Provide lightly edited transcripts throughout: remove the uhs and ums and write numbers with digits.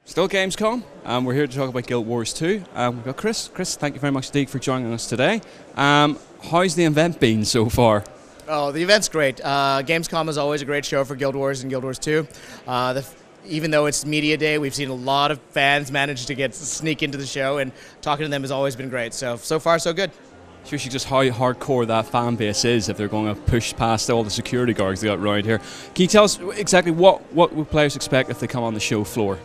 Still Gamescom. We're here to talk about Guild Wars 2. We've got Chris. Chris, thank you very much indeed for joining us today. How's the event been so far? Oh, the event's great. Gamescom is always a great show for Guild Wars and Guild Wars 2. Even though it's media day, we've seen a lot of fans manage to sneak into the show, and talking to them has always been great. So far, so good. Seriously, just how hardcore that fan base is if they're going to push past all the security guards they got around here. Can you tell us exactly what would players expect if they come on the show floor?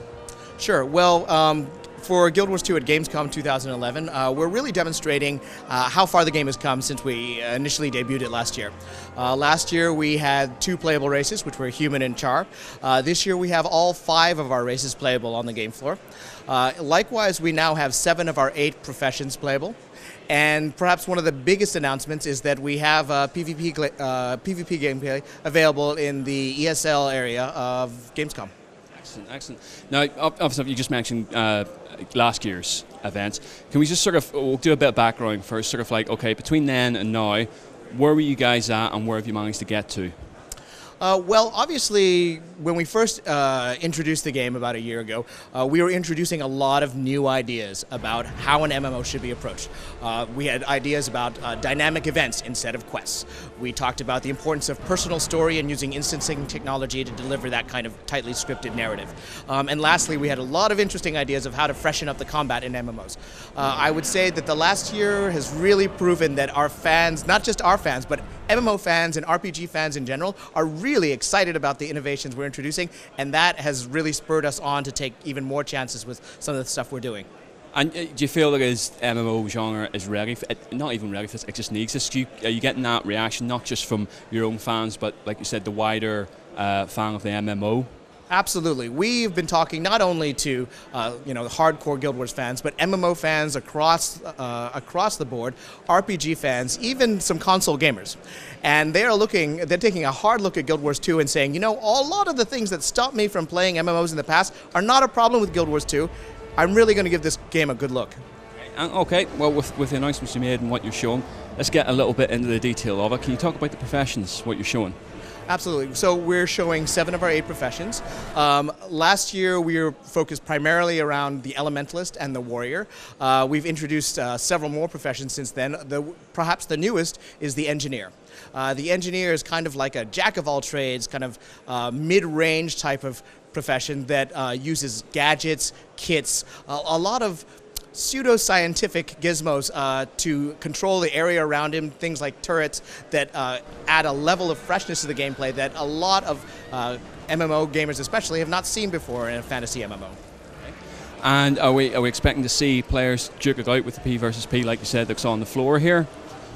Sure. Well, for Guild Wars 2 at Gamescom 2011, we're really demonstrating how far the game has come since we initially debuted it last year. Last year we had 2 playable races, which were Human and Char. This year we have all 5 of our races playable on the game floor. Likewise, we now have 7 of our 8 professions playable. And perhaps one of the biggest announcements is that we have PvP gameplay available in the ESL area of Gamescom. Excellent. Now, obviously, you just mentioned last year's event. Can we just we'll do a bit of background first, sort of like, okay, between then and now, where were you guys at and where have you managed to get to? Well, obviously, when we first introduced the game about a year ago, we were introducing a lot of new ideas about how an MMO should be approached. We had ideas about dynamic events instead of quests. We talked about the importance of personal story and using instancing technology to deliver that kind of tightly scripted narrative. And lastly, we had a lot of interesting ideas of how to freshen up the combat in MMOs. I would say that the last year has really proven that our fans, not just our fans, but MMO fans and RPG fans in general, are really excited about the innovations we're introducing, and that has really spurred us on to take even more chances with some of the stuff we're doing. And do you feel like this MMO genre is ready for it? Not even ready for this, it just needs this? Are you getting that reaction, not just from your own fans, but like you said, the wider fan of the MMO? Absolutely. We've been talking not only to hardcore Guild Wars fans, but MMO fans across the board, RPG fans, even some console gamers. And they're taking a hard look at Guild Wars 2 and saying, a lot of the things that stopped me from playing MMOs in the past are not a problem with Guild Wars 2. I'm really going to give this game a good look. Okay, well, with the announcements you made and what you're showing, let's get a little bit into the detail of it. Can you talk about the professions, what you're showing? Absolutely. So we're showing 7 of our 8 professions. Last year we were focused primarily around the Elementalist and the Warrior. We've introduced several more professions since then. Perhaps the newest is the Engineer. The Engineer is kind of like a jack-of-all-trades, kind of mid-range type of profession that uses gadgets, kits, a lot of pseudo-scientific gizmos to control the area around him, things like turrets that add a level of freshness to the gameplay that a lot of MMO gamers especially have not seen before in a fantasy MMO. And are we expecting to see players duke it out with the P versus P, like you said, that's on the floor here?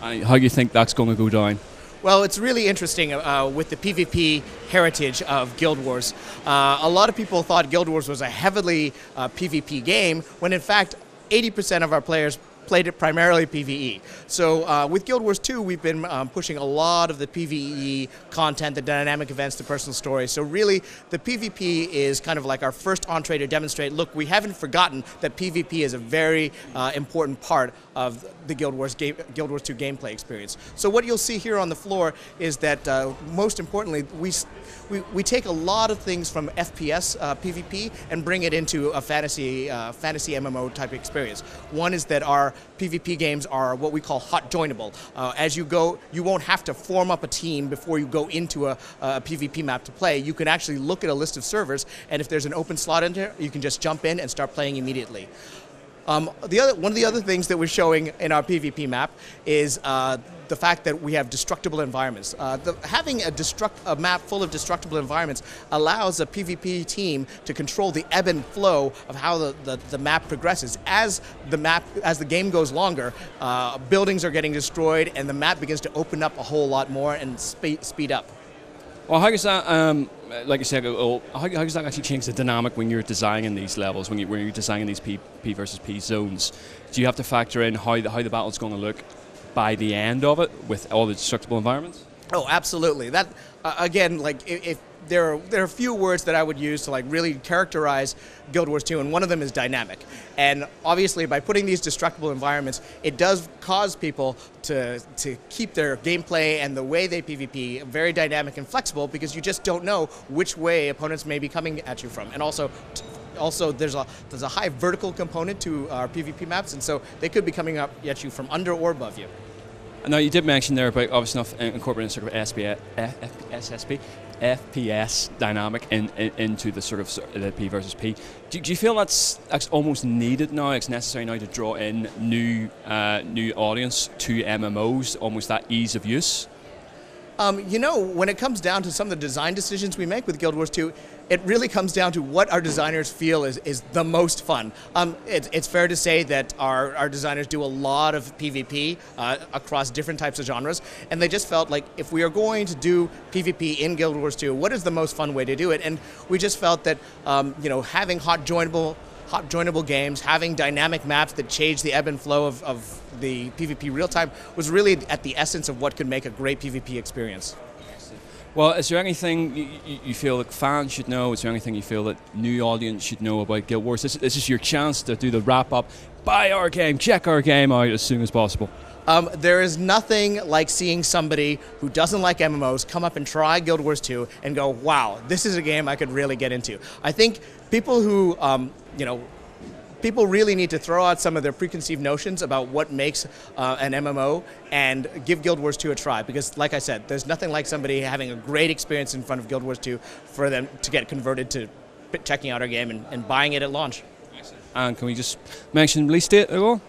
How do you think that's going to go down? Well, it's really interesting with the PvP heritage of Guild Wars. A lot of people thought Guild Wars was a heavily PvP game, when in fact 80% of our players played it primarily PvE. So with Guild Wars 2, we've been pushing a lot of the PvE content, the dynamic events, the personal stories. So really, the PvP is kind of like our first entree to demonstrate, look, we haven't forgotten that PvP is a very important part of the Guild Wars 2 gameplay experience. So what you'll see here on the floor is that, most importantly, we take a lot of things from FPS PvP and bring it into a fantasy MMO type experience. One is that our PvP games are what we call hot joinable. As you go, you won't have to form up a team before you go into a PvP map to play. You can actually look at a list of servers, and if there's an open slot in there, you can just jump in and start playing immediately. One of the other things that we're showing in our PvP map is the fact that we have destructible environments. Having a map full of destructible environments allows a PvP team to control the ebb and flow of how the map progresses. As the game goes longer, buildings are getting destroyed, and the map begins to open up a whole lot more and speed up. Well, how does that like you said, how does that actually change the dynamic when you're designing these levels, when you're designing these P versus P zones? Do you have to factor in how the battle's going to look by the end of it with all the destructible environments? Oh, absolutely. That again, like if there are a few words that I would use to like really characterize Guild Wars 2, and one of them is dynamic. And obviously, by putting these destructible environments, it does cause people to keep their gameplay and the way they PvP very dynamic and flexible, because you just don't know which way opponents may be coming at you from. And also there's a high vertical component to our PvP maps, and so they could be coming up at you from under or above you. Now, you did mention there about obviously enough incorporating sort of FPS dynamic into the sort of the P versus P. Do you feel that's almost needed now? It's necessary now to draw in new audience to MMOs, almost that ease of use? You know, when it comes down to some of the design decisions we make with Guild Wars 2, it really comes down to what our designers feel is the most fun. It's fair to say that our designers do a lot of PvP across different types of genres, and they just felt like if we are going to do PvP in Guild Wars 2, what is the most fun way to do it? And we just felt that you know, having hot joinable games, having dynamic maps that change the ebb and flow of the PvP real time was really at the essence of what could make a great PvP experience. Well, is there anything you feel that fans should know? Is there anything you feel that new audience should know about Guild Wars? This is your chance to do the wrap up. Buy our game, check our game out as soon as possible. There is nothing like seeing somebody who doesn't like MMOs come up and try Guild Wars 2 and go, wow, this is a game I could really get into. I think people who, you know, people really need to throw out some of their preconceived notions about what makes an MMO and give Guild Wars 2 a try, because like I said, there's nothing like somebody having a great experience in front of Guild Wars 2 for them to get converted to checking out our game and buying it at launch. And can we just mention release date at all?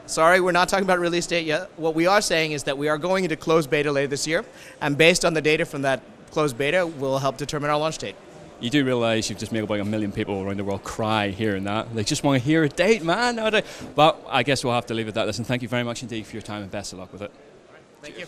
Sorry, we're not talking about release date yet. What we are saying is that we are going into closed beta later this year, and based on the data from that closed beta, we'll help determine our launch date. You do realise you've just made about 1 million people around the world cry hearing that. They just want to hear a date, man. But I guess we'll have to leave it at that. Listen, thank you very much indeed for your time, and best of luck with it. Thank you.